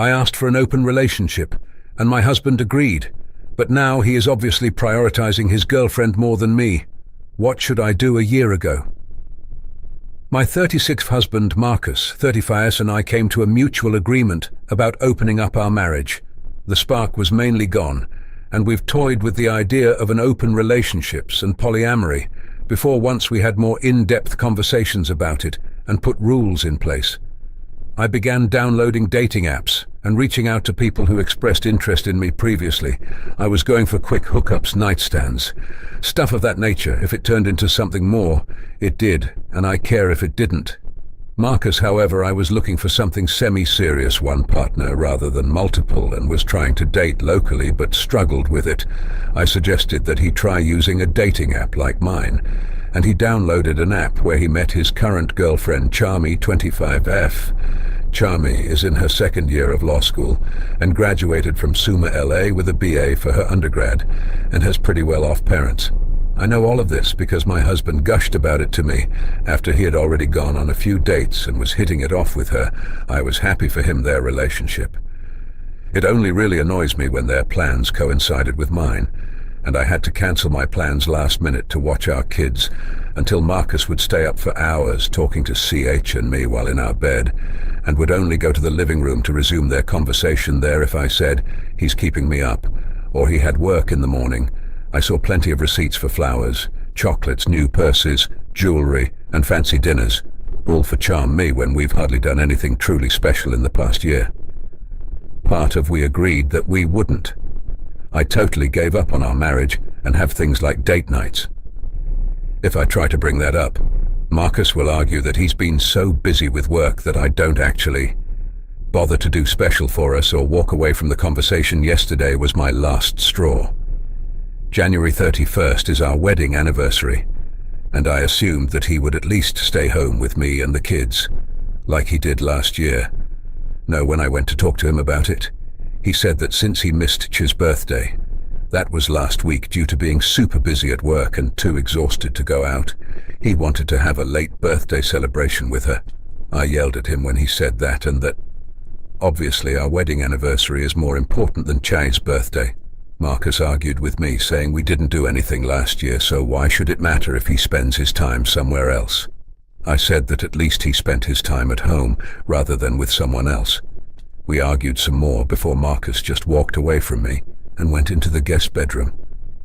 I asked for an open relationship, and my husband agreed, but now he is obviously prioritizing his girlfriend more than me. What should I do a year ago? My 36th husband, Marcus, 35, and I came to a mutual agreement about opening up our marriage. The spark was mainly gone, and we've toyed with the idea of an open relationships and polyamory before once we had more in-depth conversations about it and put rules in place. I began downloading dating apps and reaching out to people who expressed interest in me previously. I was going for quick hookups, nightstands, stuff of that nature. If it turned into something more, it did, and I care if it didn't. Marcus, however, I was looking for something semi-serious, one partner rather than multiple, and was trying to date locally but struggled with it. I suggested that he try using a dating app like mine, and he downloaded an app where he met his current girlfriend, Charmy, 25F. Charmy is in her second year of law school and graduated from SUMA LA with a BA for her undergrad and has pretty well-off parents. I know all of this because my husband gushed about it to me after he had already gone on a few dates and was hitting it off with her. I was happy for him, their relationship. It only really annoys me when their plans coincided with mine, and I had to cancel my plans last minute to watch our kids until Marcus would stay up for hours talking to CH and me while in our bed, and would only go to the living room to resume their conversation there if I said, "He's keeping me up," or he had work in the morning. I saw plenty of receipts for flowers, chocolates, new purses, jewelry, and fancy dinners, all for charm me when we've hardly done anything truly special in the past year. Part of we agreed that we wouldn't. I totally gave up on our marriage and have things like date nights. If I try to bring that up, Marcus will argue that he's been so busy with work that I don't actually bother to do special for us or walk away from the conversation. Yesterday was my last straw. January 31st is our wedding anniversary, and I assumed that he would at least stay home with me and the kids, like he did last year. No, when I went to talk to him about it, he said that since he missed Ch's birthday, that was last week due to being super busy at work and too exhausted to go out, he wanted to have a late birthday celebration with her. I yelled at him when he said that, and that obviously our wedding anniversary is more important than Ch's birthday. Marcus argued with me, saying we didn't do anything last year, so why should it matter if he spends his time somewhere else? I said that at least he spent his time at home rather than with someone else. We argued some more before Marcus just walked away from me and went into the guest bedroom.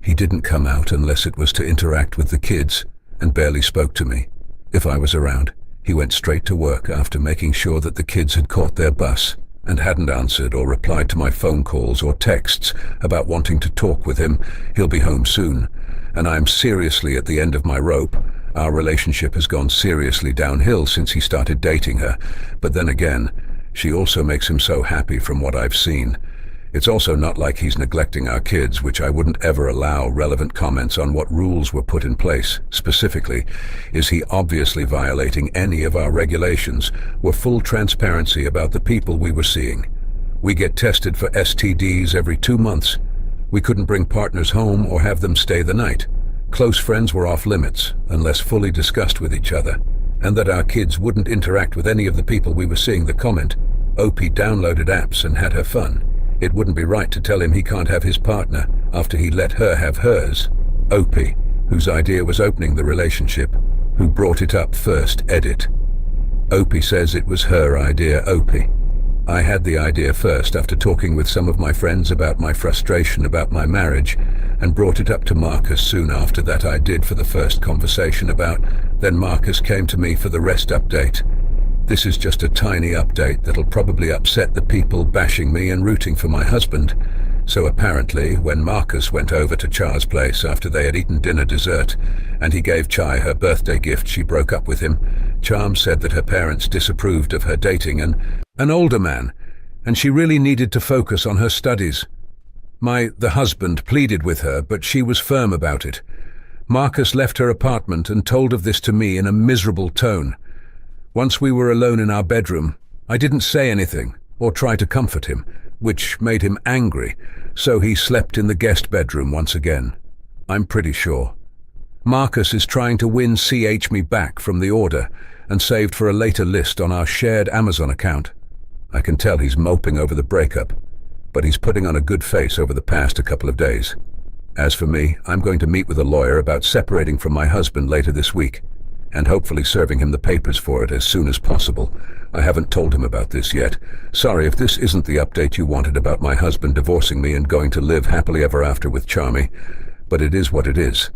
He didn't come out unless it was to interact with the kids and barely spoke to me. If I was around, he went straight to work after making sure that the kids had caught their bus and hadn't answered or replied to my phone calls or texts about wanting to talk with him. He'll be home soon, and I'm seriously at the end of my rope. Our relationship has gone seriously downhill since he started dating her, but then again, she also makes him so happy from what I've seen. It's also not like he's neglecting our kids, which I wouldn't ever allow. Relevant comments on what rules were put in place. Specifically, is he obviously violating any of our regulations? Were full transparency about the people we were seeing. We get tested for STDs every 2 months. We couldn't bring partners home or have them stay the night. Close friends were off limits, unless fully discussed with each other. And that our kids wouldn't interact with any of the people we were seeing. The comment, Opie downloaded apps and had her fun. It wouldn't be right to tell him he can't have his partner after he let her have hers. Opie, whose idea was opening the relationship, who brought it up first. Edit. Opie says it was her idea. Opie. I had the idea first after talking with some of my friends about my frustration about my marriage, and brought it up to Marcus soon after that. I did for the first conversation about, then Marcus came to me for the rest update. This is just a tiny update that'll probably upset the people bashing me and rooting for my husband. So apparently, when Marcus went over to Char's place after they had eaten dinner dessert, and he gave Chai her birthday gift, she broke up with him. Charm said that her parents disapproved of her dating an older man, and she really needed to focus on her studies. The husband pleaded with her, but she was firm about it. Marcus left her apartment and told of this to me in a miserable tone. Once we were alone in our bedroom, I didn't say anything or try to comfort him, which made him angry, so he slept in the guest bedroom once again. I'm pretty sure. Marcus is trying to win me back from the order and saved for a later list on our shared Amazon account. I can tell he's moping over the breakup, but he's putting on a good face over the past couple of days. As for me, I'm going to meet with a lawyer about separating from my husband later this week, and hopefully serving him the papers for it as soon as possible. I haven't told him about this yet. Sorry if this isn't the update you wanted about my husband divorcing me and going to live happily ever after with Charmy, but it is what it is.